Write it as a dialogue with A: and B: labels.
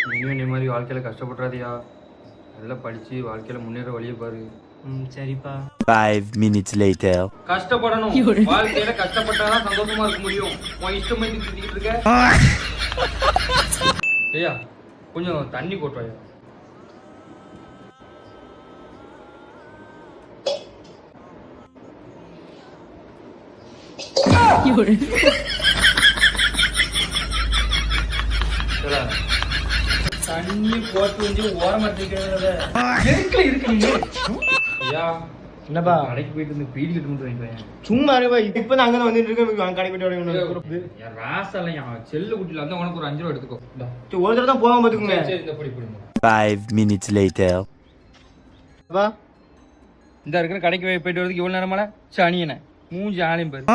A: நீயும் இந்த மாதிரி வாழ்க்கையில் கஷ்டப்படுறாதியா. நல்லா படித்து வாழ்க்கையில் முன்னேற வழியை பாரு.
B: சரிப்பா.
C: 5 minutes later.
A: கஷ்டப்படணும். வாழ்க்கையில கஷ்டப்பட்டாதான் சந்தோஷமா இருக்க முடியும். உன் இஷ்டம் பண்ணி சுத்திக்கிட்டு இருக்க. ஐயா கொஞ்சம் தண்ணி போட்டுவாயா. தண்ணி போட்டு வந்து ஓரமா இருக்கிறத ஐயா.
B: என்னப்பா
A: கடைக்கு போயிட்டு வந்து பீடி கட்டு மட்டும் வாங்கிட்டு
B: சும்மா இருப்பா. இப்ப நான் அங்கே வந்துட்டு இருக்கேன். கடைக்கு போயிட்டு
A: என் ராசெல்லாம் என் செல்லு குட்டில வந்து உனக்கு ஒரு 5 ரூபா எடுத்துக்கோ.
B: ஒரு தடவை தான் போகாம பார்த்துக்குங்க.
A: சரி இந்த பொடி பிடிங்க.
C: 5 minutes later.
A: இந்த இருக்கிற கடைக்கு போயிட்டு வரதுக்கு இவ்வளவு நேரமால சனியனை மூஞ்சி ஆலையும் பாரு.